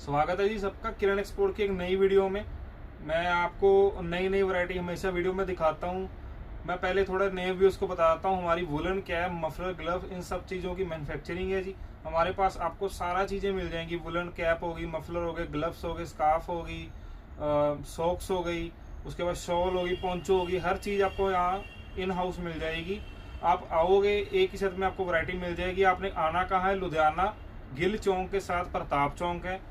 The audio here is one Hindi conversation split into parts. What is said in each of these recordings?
स्वागत है जी सबका किरण एक्सपोर्ट की एक नई वीडियो में। मैं आपको नई नई वैरायटी हमेशा वीडियो में दिखाता हूं। मैं पहले थोड़ा नए व्यूअर्स को बताता हूं हमारी वुलन कैप, मफलर, ग्लव, इन सब चीज़ों की मैन्युफैक्चरिंग है जी। हमारे पास आपको सारा चीज़ें मिल जाएंगी। वुलन कैप होगी, मफलर हो गए, ग्लव्स हो गए, स्कार्फ होगी, सॉक्स हो गई, उसके बाद शॉल होगी, पोंचो होगी, हर चीज़ आपको यहाँ इन हाउस मिल जाएगी। आप आओगे एक ही छत में आपको वैरायटी मिल जाएगी। आपने आना कहाँ है? लुधियाना गिल चौक के साथ प्रताप चौक है।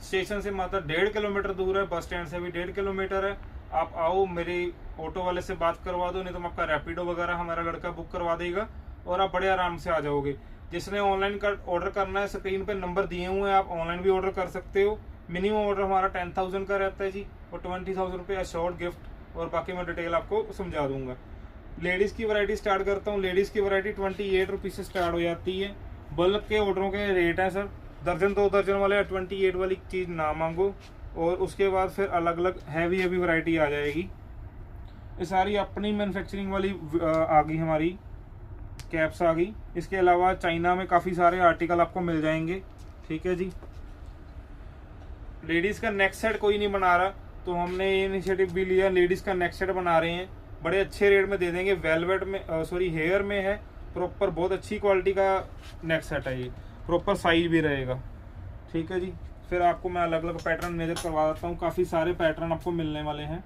स्टेशन से मात्र 1.5 किलोमीटर दूर है, बस स्टैंड से भी 1.5 किलोमीटर है। आप आओ, मेरे ऑटो वाले से बात करवा दो, नहीं तो मैं आपका रैपिडो वगैरह हमारा लड़का बुक करवा देगा और आप बड़े आराम से आ जाओगे। जिसने ऑनलाइन का ऑर्डर करना है, स्क्रीन पे नंबर दिए हुए हैं, आप ऑनलाइन भी ऑर्डर कर सकते हो। मिनिमम ऑर्डर हमारा 10,000 का रहता है जी, और 20,000 रुपये शॉर्ट गिफ्ट, और बाकी मैं डिटेल आपको समझा दूंगा। लेडीज़ की वैरायटी स्टार्ट करता हूँ। लेडीज़ की वैरायटी 28 रुपीज़ से स्टार्ट हो जाती है। बल्क के ऑर्डरों के रेट है सर, दर्जन 2 दर्जन वाले 28 वाली चीज़ ना मांगो। और उसके बाद फिर अलग अलग हैवी वैरायटी आ जाएगी। ये सारी अपनी मैन्युफैक्चरिंग वाली आ गई, हमारी कैप्स आ गई। इसके अलावा चाइना में काफ़ी सारे आर्टिकल आपको मिल जाएंगे। ठीक है जी। लेडीज़ का नेक सेट कोई नहीं बना रहा, तो हमने ये इनिशिएटिव भी लिया, लेडीज़ का नेक सेट बना रहे हैं। बड़े अच्छे रेट में दे देंगे। वेलवेट में हेयर में है प्रॉपर, बहुत अच्छी क्वालिटी का नेक सेट है ये, प्रॉपर साइज भी रहेगा। ठीक है जी। फिर आपको मैं अलग अलग पैटर्न नजर करवा देता हूँ। काफ़ी सारे पैटर्न आपको मिलने वाले हैं।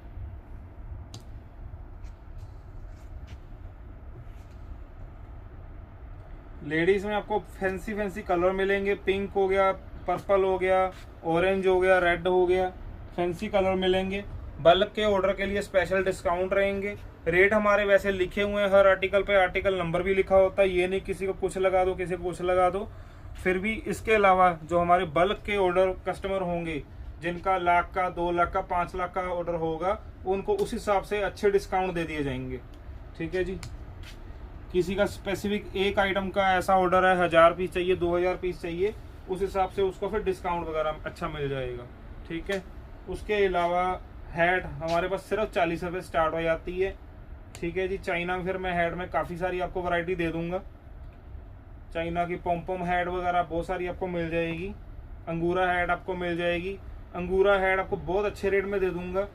लेडीज़ में आपको फैंसी फैंसी कलर मिलेंगे। पिंक हो गया, पर्पल हो गया, ऑरेंज हो गया, रेड हो गया, फैंसी कलर मिलेंगे। बल्क के ऑर्डर के लिए स्पेशल डिस्काउंट रहेंगे। रेट हमारे वैसे लिखे हुए हैं, हर आर्टिकल पे आर्टिकल नंबर भी लिखा होता है। ये नहीं किसी को कुछ लगा दो, किसी को कुछ लगा दो। फिर भी इसके अलावा जो हमारे बल्क के ऑर्डर कस्टमर होंगे, जिनका लाख का, 2 लाख का, 5 लाख का ऑर्डर होगा, उनको उस हिसाब से अच्छे डिस्काउंट दे दिए जाएंगे। ठीक है जी। किसी का स्पेसिफिक एक आइटम का ऐसा ऑर्डर है, 1000 पीस चाहिए, 2000 पीस चाहिए, उस हिसाब से उसको फिर डिस्काउंट वगैरह अच्छा मिल जाएगा। ठीक है। उसके अलावा हैट हमारे पास सिर्फ 40 रुपये स्टार्ट हो जाती है। ठीक है जी। चाइना में फिर मैं हैट में काफ़ी सारी आपको वैरायटी दे दूंगा। चाइना की पॉम हैट वगैरह बहुत सारी आपको मिल जाएगी। अंगूरा हैट आपको मिल जाएगी। अंगूरा हैट आपको बहुत अच्छे रेट में दे दूंगा।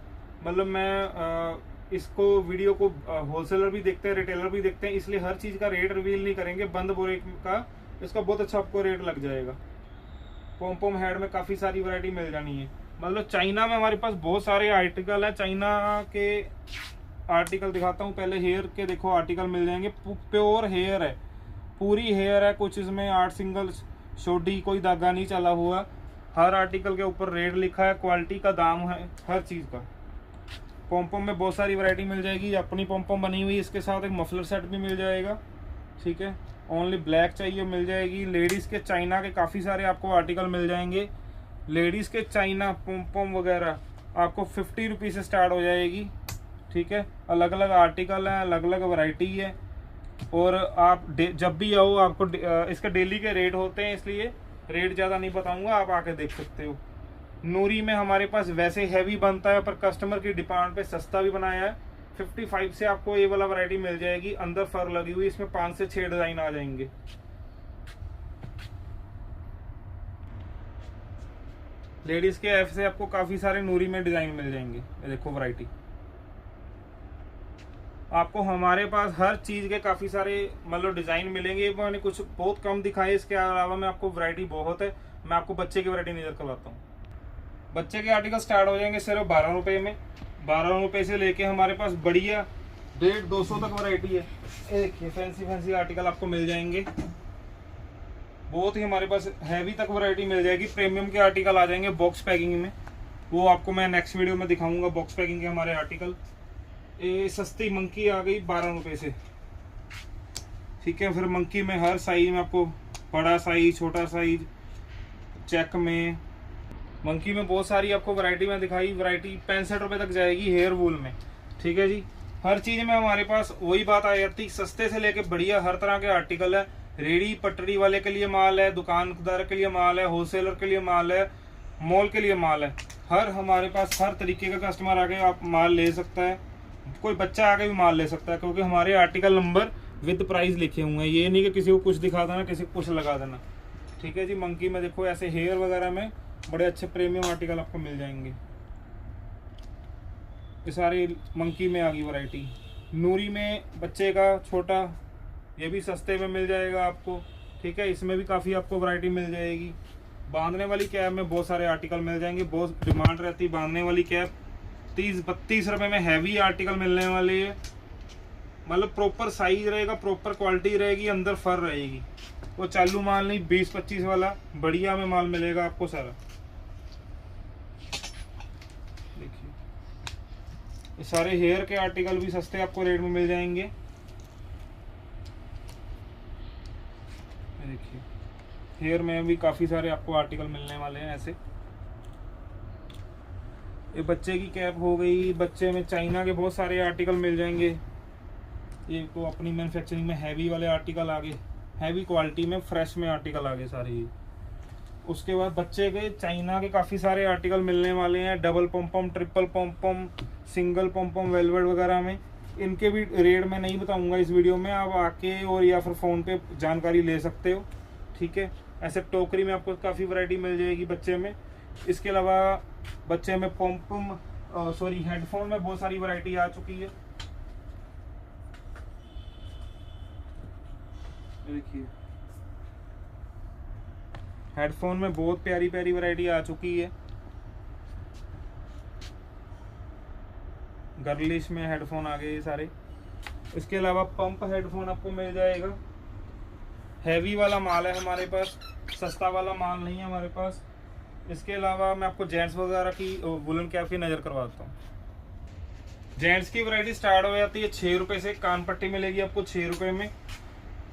मतलब मैं इसको वीडियो को होलसेलर भी देखते हैं, रिटेलर भी देखते हैं, इसलिए हर चीज़ का रेट रिवील नहीं करेंगे। बंद बोरे का इसका बहुत अच्छा आपको रेट लग जाएगा। पॉम हैट में काफ़ी सारी वैरायटी मिल जानी है। मतलब चाइना में हमारे पास बहुत सारे आर्टिकल है। चाइना के आर्टिकल दिखाता हूँ पहले। हेयर के देखो आर्टिकल मिल जाएंगे। प्योर हेयर है, पूरी हेयर है। कुछ इसमें 8 सिंगल शोडी, कोई धागा नहीं चला हुआ। हर आर्टिकल के ऊपर रेट लिखा है, क्वालिटी का दाम है हर चीज़ का। पॉम में बहुत सारी वैरायटी मिल जाएगी। अपनी पॉम बनी हुई, इसके साथ एक मफलर सेट भी मिल जाएगा। ठीक है। ओनली ब्लैक चाहिए मिल जाएगी। लेडीज़ के चाइना के काफ़ी सारे आपको आर्टिकल मिल जाएंगे। लेडीज़ के चाइना पॉम वगैरह आपको 50 रुपीज़ से स्टार्ट हो जाएगी। ठीक है। अलग अलग आर्टिकल हैं, अलग अलग वैरायटी है। और आप जब भी आओ, आपको इसका डेली के रेट होते हैं, इसलिए रेट ज़्यादा नहीं बताऊंगा, आप आके देख सकते हो। नूरी में हमारे पास वैसे हैवी बनता है, पर कस्टमर की डिमांड पे सस्ता भी बनाया है। 55 से आपको ये वाला वैरायटी मिल जाएगी। अंदर फर लगी हुई, इसमें 5 से 6 डिज़ाइन आ जाएंगे। लेडीज़ के एफ से आपको काफ़ी सारे नूरी में डिज़ाइन मिल जाएंगे। ये देखो वैरायटी। आपको हमारे पास हर चीज़ के काफ़ी सारे मतलब डिज़ाइन मिलेंगे। मैंने कुछ बहुत कम दिखाए, इसके अलावा में आपको वैरायटी बहुत है। मैं आपको बच्चे की वैरायटी नज़र करवाता हूँ। बच्चे के आर्टिकल स्टार्ट हो जाएंगे सिर्फ 12 रुपये में। 12 रुपये से लेके हमारे पास बढ़िया 150-200 तक वैरायटी है। देखिए फैंसी फैंसी आर्टिकल आपको मिल जाएंगे। बहुत ही हमारे पास हैवी तक वैरायटी मिल जाएगी। प्रीमियम के आर्टिकल आ जाएंगे बॉक्स पैकिंग में, वो आपको मैं नेक्स्ट वीडियो में दिखाऊंगा। बॉक्स पैकिंग के हमारे आर्टिकल। ये सस्ती मंकी आ गई 12 रुपये से। ठीक है। फिर मंकी में हर साइज में आपको बड़ा साइज, छोटा साइज, चेक में, मंकी में बहुत सारी आपको वैरायटी में दिखाई। वैरायटी 65 रुपये तक जाएगी हेयर वूल में। ठीक है जी। हर चीज़ में हमारे पास वही बात आ जाती, सस्ते से लेके बढ़िया हर तरह के आर्टिकल है। रेडी पटरी वाले के लिए माल है, दुकानदार के लिए माल है, होलसेलर के लिए माल है, मॉल के लिए माल है। हर हमारे पास हर तरीके का कस्टमर आके आप माल ले सकता है। कोई बच्चा आके भी माल ले सकता है, क्योंकि हमारे आर्टिकल नंबर विद प्राइस लिखे हुए हैं। ये नहीं कि किसी को कुछ दिखा देना, किसी को कुछ लगा देना। ठीक है जी। मंकी में देखो ऐसे हेयर वगैरह में बड़े अच्छे प्रीमियम आर्टिकल आपको मिल जाएंगे। ये सारी मंकी में आ गई वैरायटी। नूरी में बच्चे का छोटा, ये भी सस्ते में मिल जाएगा आपको, ठीक है। इसमें भी काफ़ी आपको वैरायटी मिल जाएगी। बांधने वाली कैप में बहुत सारे आर्टिकल मिल जाएंगे, बहुत डिमांड रहती है बांधने वाली कैप। 30-32 रुपये में हैवी आर्टिकल मिलने वाले है। मतलब प्रॉपर साइज रहेगा, प्रॉपर क्वालिटी रहेगी, अंदर फर रहेगी। वो चालू माल नहीं, 20-25 वाला बढ़िया में माल मिलेगा आपको सारा। देखिए ये सारे हेयर के आर्टिकल भी सस्ते आपको रेट में मिल जाएंगे। देखिए हेयर में भी काफ़ी सारे आपको आर्टिकल मिलने वाले हैं ऐसे। ये बच्चे की कैप हो गई, बच्चे में चाइना के बहुत सारे आर्टिकल मिल जाएंगे। ये तो अपनी मैन्युफैक्चरिंग में हैवी वाले आर्टिकल आ गए, हैवी क्वालिटी में फ्रेश में आर्टिकल आ गए सारे। उसके बाद बच्चे के चाइना के काफ़ी सारे आर्टिकल मिलने वाले हैं, डबल पॉम, ट्रिपल पॉम, सिंगल पॉम, वेलवेट वगैरह में। इनके भी रेट मैं नहीं बताऊंगा इस वीडियो में, आप आके और या फिर फ़ोन पे जानकारी ले सकते हो, ठीक है। ऐसे टोकरी में आपको काफ़ी वैरायटी मिल जाएगी बच्चे में। इसके अलावा बच्चे में हेडफोन में बहुत सारी वैरायटी आ चुकी है। देखिए हेडफोन में बहुत प्यारी प्यारी वैरायटी आ चुकी है। गर्लिश में हेडफोन आ गए ये सारे। इसके अलावा पंप हेडफोन आपको मिल जाएगा। हैवी वाला माल है हमारे पास, सस्ता वाला माल नहीं है हमारे पास। इसके अलावा मैं आपको जेंट्स वगैरह की वुलन कैप की नज़र करवाता हूँ। जेंट्स की वैरायटी स्टार्ट हो जाती है 6 रुपये से। कान पट्टी मिलेगी आपको 6 रुपये में।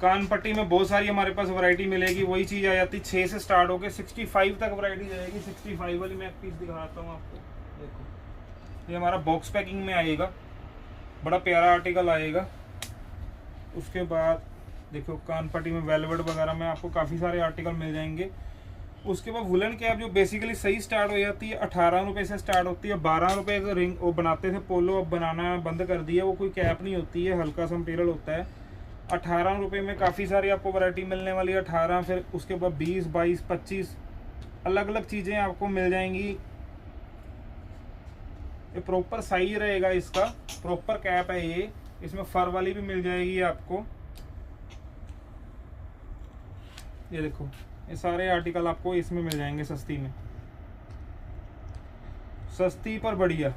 कान पट्टी में बहुत सारी हमारे पास वैरायटी मिलेगी। वही चीज़ आ जाती है 6 से स्टार्ट होकर 65 तक वैरायटी जाएगी। 65 वाली मैं एक पीस दिखाता हूँ आपको। देखो ये हमारा बॉक्स पैकिंग में आएगा, बड़ा प्यारा आर्टिकल आएगा। उसके बाद देखो कान पट्टी में वेलवेट वगैरह में आपको काफ़ी सारे आर्टिकल मिल जाएंगे। उसके बाद वुलन कैप जो बेसिकली सही स्टार्ट हो जाती है 18 रुपये से स्टार्ट होती है। 12 रुपये का रिंग वो बनाते थे पोलो, अब बनाना बंद कर दिया। वो कोई कैप नहीं होती है, हल्का सा मटेरियल होता है। 18 रुपये में काफ़ी सारी आपको वैरायटी मिलने वाली है। 18, फिर उसके बाद 20, 22, 25 अलग अलग चीज़ें आपको मिल जाएंगी। ये प्रॉपर साइज रहेगा इसका, प्रॉपर कैप है ये। इसमें फर वाली भी मिल जाएगी आपको। ये देखो ये सारे आर्टिकल आपको इसमें मिल जाएंगे सस्ती में, सस्ती पर बढ़िया,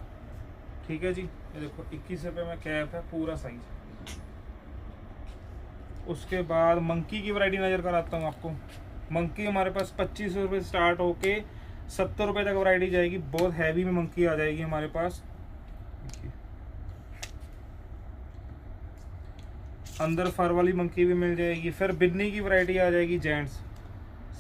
ठीक है जी। ये देखो 21 रुपये में कैप है, पूरा साइज। उसके बाद मंकी की वैरायटी नज़र कराता हूँ आपको। मंकी हमारे पास 25 रुपये स्टार्ट होके 70 रुपये तक वैरायटी जाएगी। बहुत हैवी में मंकी आ जाएगी हमारे पास। देखिए अंदर फर वाली मंकी भी मिल जाएगी। फिर बिन्नी की वैरायटी आ जाएगी जेंट्स,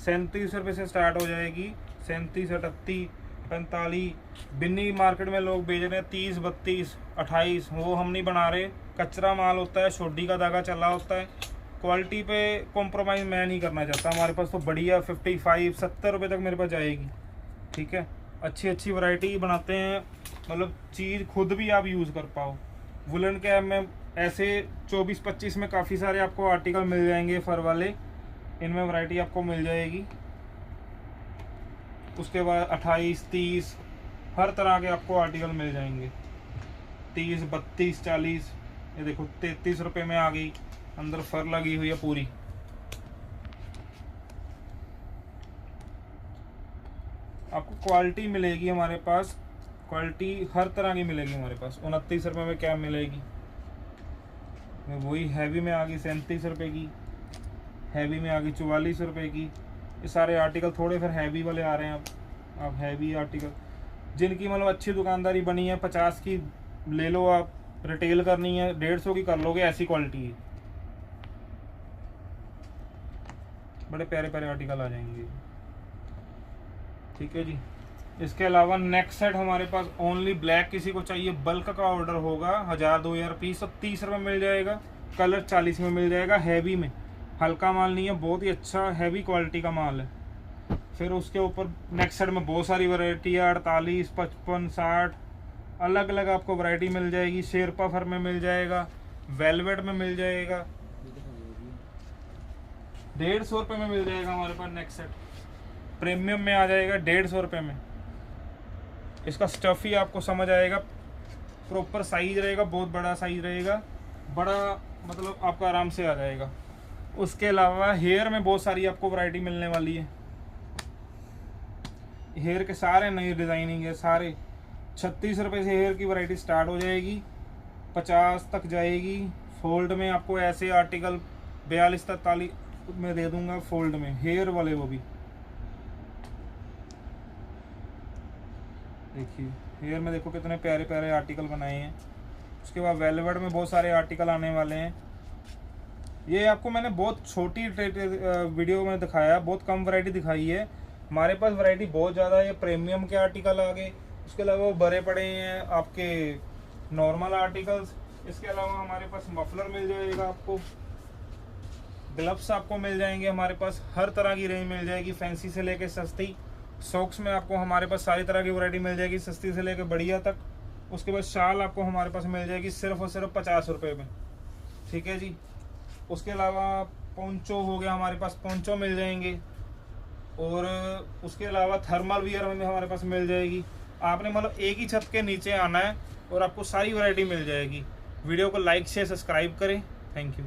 37 रुपये से स्टार्ट हो जाएगी। 37, 38, 45। बिन्नी मार्केट में लोग बेच रहे हैं 30, 32, 28। वो हम नहीं बना रहे, कचरा माल होता है, शोडी का धागा चला होता है। क्वालिटी पे कॉम्प्रोमाइज़ मैं नहीं करना चाहता। हमारे पास तो बढ़िया 55, 70 रुपये तक मेरे पास जाएगी, ठीक है। अच्छी अच्छी वैरायटी बनाते हैं, मतलब चीज़ खुद भी आप यूज़ कर पाओ। वुलन कैप में ऐसे 24-25 में काफ़ी सारे आपको आर्टिकल मिल जाएंगे फर वाले। इनमें वैरायटी आपको मिल जाएगी। उसके बाद 28, 30 हर तरह के आपको आर्टिकल मिल जाएंगे। 30, 32, 40। ये देखो 33 रुपये में आ गई, अंदर फर लगी हुई है पूरी। आपको क्वालिटी मिलेगी हमारे पास, क्वालिटी हर तरह की मिलेगी हमारे पास। 29 रुपये में कैप मिलेगी। वही हैवी में आ गई 37 रुपये की, हैवी में आ गई 44 रुपये की। ये सारे आर्टिकल थोड़े फिर हैवी वाले आ रहे हैं। अब हैवी आर्टिकल जिनकी मतलब अच्छी दुकानदारी बनी है, 50 की ले लो आप, रिटेल करनी है 150 की कर लोगे, ऐसी क्वालिटी है। बड़े प्यारे प्यारे आर्टिकल आ जाएंगे, ठीक है जी। इसके अलावा नेक्स्ट सेट हमारे पास ओनली ब्लैक, किसी को चाहिए बल्क का ऑर्डर होगा 1000-2000 पीस, तो 30 रुपये मिल जाएगा। कलर 40 में मिल जाएगा। हैवी में, हल्का माल नहीं है, बहुत ही अच्छा हैवी क्वालिटी का माल है। फिर उसके ऊपर नेक्स्ट सेट में बहुत सारी वैरायटी है, 48, 55, 60 अलग अलग आपको वैरायटी मिल जाएगी। शेरपा फर में मिल जाएगा, वेलवेट में मिल जाएगा, 150 रुपये में मिल जाएगा हमारे पास नेक्स्ट सेट। प्रीमियम में आ जाएगा 150 रुपये में। इसका स्टफ ही आपको समझ आएगा, प्रॉपर साइज रहेगा, बहुत बड़ा साइज रहेगा, बड़ा मतलब आपका आराम से आ जाएगा। उसके अलावा हेयर में बहुत सारी आपको वैरायटी मिलने वाली है। हेयर के सारे नई डिज़ाइनिंग है, सारे 36 रुपये से हेयर की वैरायटी स्टार्ट हो जाएगी, 50 तक जाएगी। फोल्ड में आपको ऐसे आर्टिकल 42-43 में दे दूंगा, फोल्ड में हेयर वाले। वो भी देखिए हेयर में देखो कितने प्यारे प्यारे आर्टिकल बनाए हैं। उसके बाद वेलवेट में बहुत सारे आर्टिकल आने वाले हैं। ये आपको मैंने बहुत छोटी वीडियो में दिखाया, बहुत कम वैरायटी दिखाई है। हमारे पास वैरायटी बहुत ज़्यादा है। प्रीमियम के आर्टिकल आ गए, उसके अलावा वो बड़े पड़े हैं आपके नॉर्मल आर्टिकल्स। इसके अलावा हमारे पास मफलर मिल जाएगा, आपको ग्लव्स आपको मिल जाएंगे। हमारे पास हर तरह की रेंज मिल जाएगी, फैंसी से लेके सस्ती। सॉक्स में आपको हमारे पास सारी तरह की वैरायटी मिल जाएगी, सस्ती से लेके बढ़िया तक। उसके बाद शाल आपको हमारे पास मिल जाएगी सिर्फ और सिर्फ 50 रुपये में, ठीक है जी। उसके अलावा पोंचो हो गया, हमारे पास पोंचो मिल जाएंगे। और उसके अलावा थर्मल वियर में हमारे पास मिल जाएगी। आपने मतलब एक ही छत के नीचे आना है और आपको सारी वैरायटी मिल जाएगी। वीडियो को लाइक शेयर सब्सक्राइब करें। Thank you.